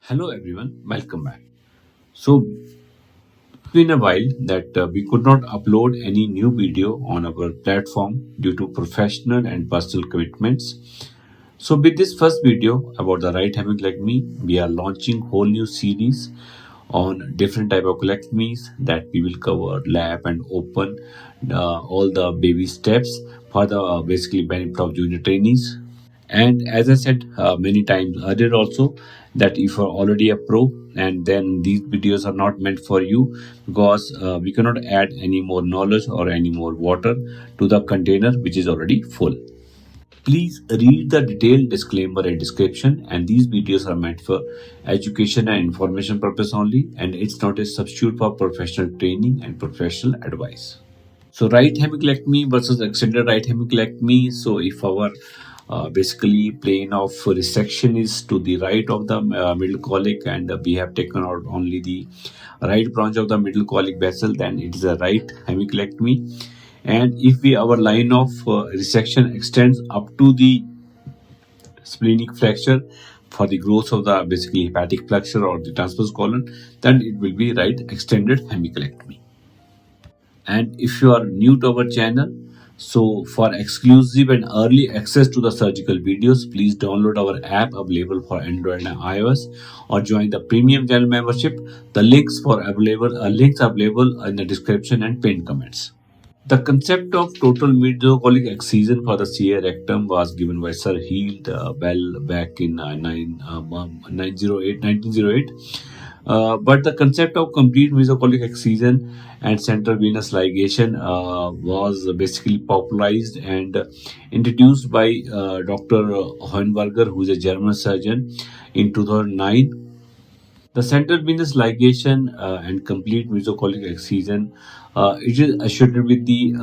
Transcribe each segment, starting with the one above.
Hello everyone, welcome back. So, it's been a while that we could not upload any new video on our platform due to professional and personal commitments. So, with this first video about the right hemicolectomy, we are launching whole new series on different type of colectomies that we will cover lap and open all the baby steps for the basically benefit of junior trainees. And as I said many times earlier also, that if you're already a pro, and then these videos are not meant for you because we cannot add any more knowledge or any more water to the container which is already full. Please read the detailed disclaimer and description, and these videos are meant for education and information purpose only, and it's not a substitute for professional training and professional advice. So right hemicolectomy versus extended right hemicolectomy. So if our basically plane of resection is to the right of the middle colic, and we have taken out only the right branch of the middle colic vessel, then it is a right hemicolectomy. And if we our line of resection extends up to the splenic flexure for the growth of the basically hepatic flexure or the transverse colon, then it will be right extended hemicolectomy. And if you are new to our channel, so for exclusive and early access to the surgical videos, please download our app available for Android and iOS, or join the premium channel membership. The links are available in the description and pinned comments. The concept of total mesocolic excision for the CA rectum was given by Sir Heald Bell back in 1908. But the concept of complete mesocolic excision and central venous ligation was basically popularized and introduced by Dr. Hohenberger, who is a German surgeon, in 2009. The central venous ligation and complete mesocolic excision, it is associated with the,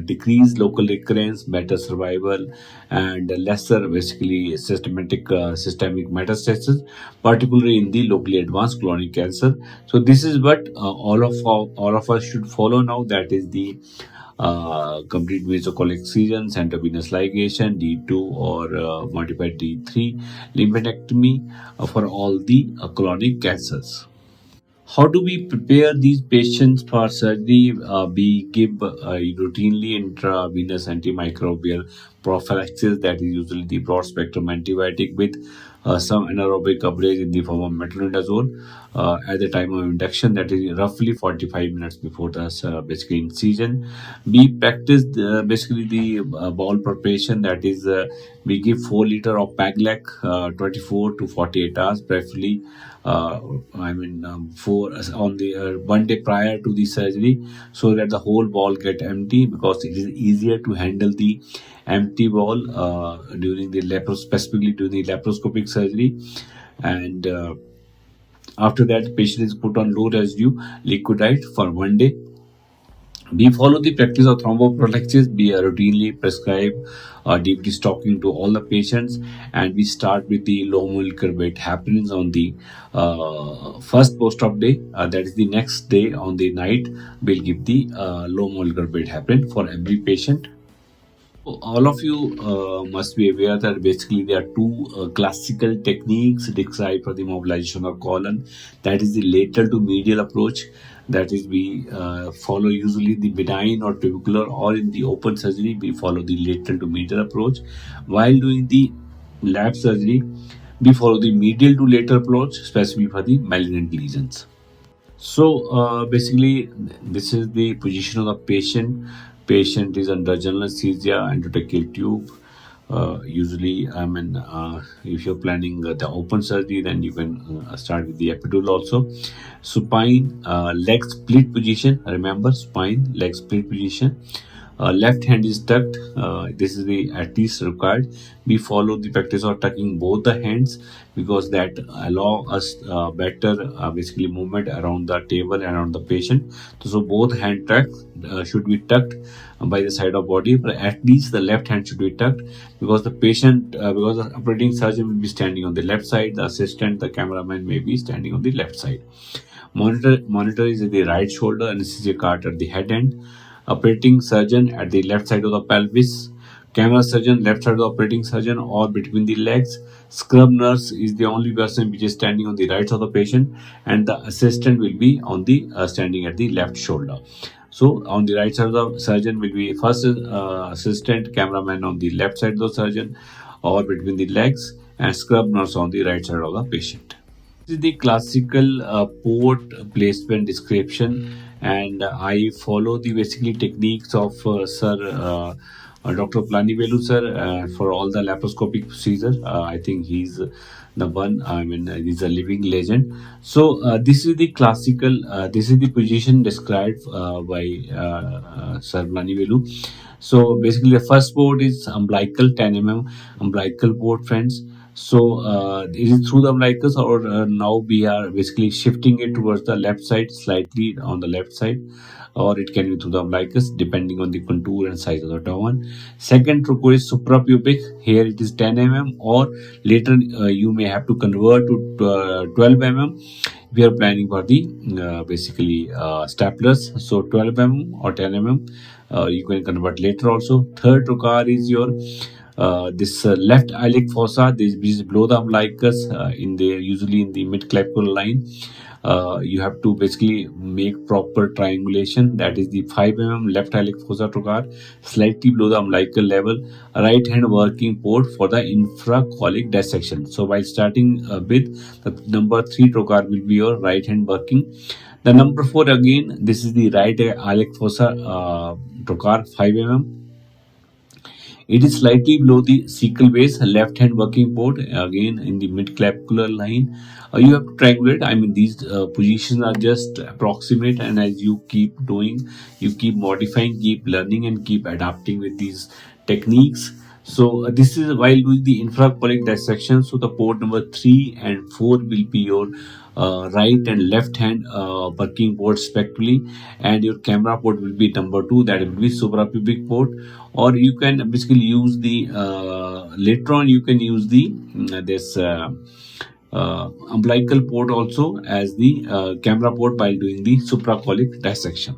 decreased local recurrence, better survival, and lesser basically systemic metastasis, particularly in the locally advanced colonic cancer. So this is what all of us should follow now. That is the complete mesocolic excision, central venous ligation, D2 or modified D3 lymphadenectomy for all the colonic cancers. How do we prepare these patients for surgery? We give routinely intravenous antimicrobial prophylaxis, that is usually the broad spectrum antibiotic with some anaerobic coverage in the form of metronidazole at the time of induction, that is roughly 45 minutes before the basically incision. We practice basically the bowel preparation, that is we give 4 liter of Paglac 24 to 48 hours, preferably for on the 1 day prior to the surgery, so that the whole ball get empty, because it is easier to handle the empty ball during the specifically during the laparoscopic surgery. And after that, the patient is put on low residue liquid diet for 1 day. We follow the practice of thromboprophylaxis. We routinely prescribe DVD stocking to all the patients, and we start with the low molecular weight happenings on the first post-op day. That is the next day on the night. We'll give the low molecular weight heparin for every patient. All of you must be aware that basically there are two classical techniques described for the mobilization of colon. That is the lateral to medial approach. That is, we follow usually the benign or tubercular, or in the open surgery we follow the lateral to medial approach. While doing the lap surgery, we follow the medial to lateral approach, especially for the malignant lesions. So basically, this is the position of the patient. Patient is under general anesthesia, endotracheal tube. Usually, if you're planning the open surgery, then you can start with the epidural also. Supine, leg split position. Remember, spine, leg split position. Left hand is tucked. This is the at least required. We follow the practice of tucking both the hands, because that allow us better basically movement around the table and around the patient. So both hand tucks should be tucked by the side of body, but at least the left hand should be tucked, because the patient, because the operating surgeon will be standing on the left side, the assistant, the cameraman may be standing on the left side. Monitor is at the right shoulder, anesthesia cart at the head end. Operating surgeon at the left side of the pelvis, camera surgeon left side of the operating surgeon or between the legs. Scrub nurse is the only person which is standing on the right of the patient, and the assistant will be on the standing at the left shoulder. So on the right side of the surgeon will be first assistant, cameraman on the left side of the surgeon or between the legs, and scrub nurse on the right side of the patient. This is the classical port placement description, and I follow the basically techniques of Sir Dr. Planivelu sir for all the laparoscopic procedure. I think he's the one. I mean, he's a living legend. So this is the classical. This is the position described by Sir Planivelu. So basically, the first port is umbilical 10 umbilical port, friends. So it is through the umbilicus, or now we are basically shifting it towards the left side, slightly on the left side, or it can be through the umbilicus depending on the contour and size of the down. Second trocar is suprapubic. Here it is 10 or later you may have to convert to 12 We are planning for the basically staplers. So 12 or 10 you can convert later also. Third trocar is your this left iliac fossa. This is below the umbilicus in the usually in the mid clavicular line. You have to basically make proper triangulation. That is the 5 left iliac fossa trocar, slightly below the umbilical level. Right hand working port for the infracolic dissection. So while starting with the number 3 trocar will be your right hand working. The number 4 again, this is the right iliac fossa trocar 5 It is slightly below the cecal base, left hand working port, again in the mid clavicular line. You have to triangulate. I mean, these positions are just approximate, and as you keep doing, you keep modifying, keep learning, and keep adapting with these techniques. So this is while doing the infracolic dissection. So the port number 3 and 4 will be your right and left hand working port respectively, and your camera port will be number 2, that will be suprapubic port. Or you can basically use the later on you can use the this umbilical port also as the camera port while doing the supracolic dissection.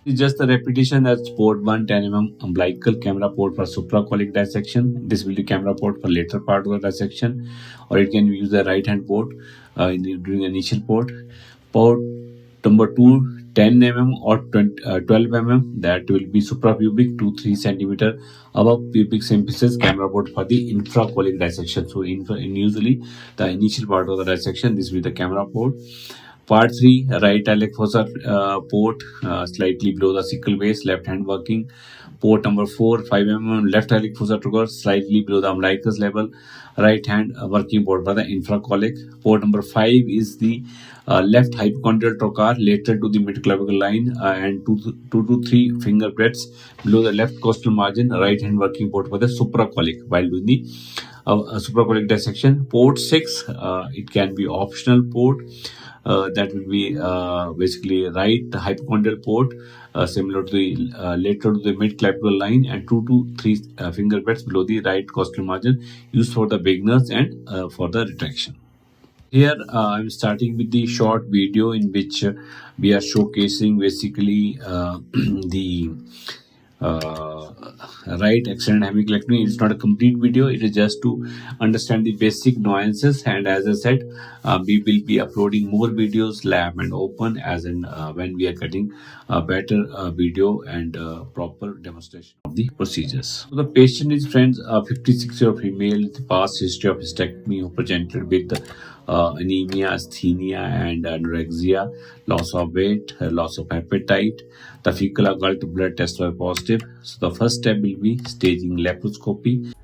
It's just a repetition. That's port 1 10 umbilical, camera port for supracolic dissection. This will be camera port for later part of the dissection, or it can use the right hand port during initial port. Port number 2 10 or 12 that will be suprapubic 2-3 centimeter above pubic symphysis, camera port for the infracolic dissection. So in usually the initial part of the dissection, this will be the camera port. Part 3, right iliac fossa port, slightly below the cecal base, left hand working. Port number 4, 5 left iliac fossa trocar, slightly below the umbilicus level. Right hand working port for the infracolic. Port number 5 is the left hypochondrial trocar, lateral to the midclavicular line, and 2 to 3 finger breadths below the left costal margin. Right hand working port for the supracolic while doing the supracolic dissection. Port 6, it can be optional port. That will be basically right hypochondrial port, similar to the lateral to the mid-clavicular line, and 2 to 3 finger breadths below the right costal margin, used for the beginners and for the retraction. Here I'm starting with the short video in which we are showcasing basically the right extended hemicolectomy. It's not a complete video, it is just to understand the basic nuances, and as I said, we will be uploading more videos, lab and open, as in when we are getting a better video and proper demonstration of the procedures. So the patient is, friends, a 56-year female with past history of hysterectomy, who presented with anemia, asthenia, and anorexia, loss of weight, loss of appetite. The fecal occult blood tests were positive. So the first step will be staging laparoscopy.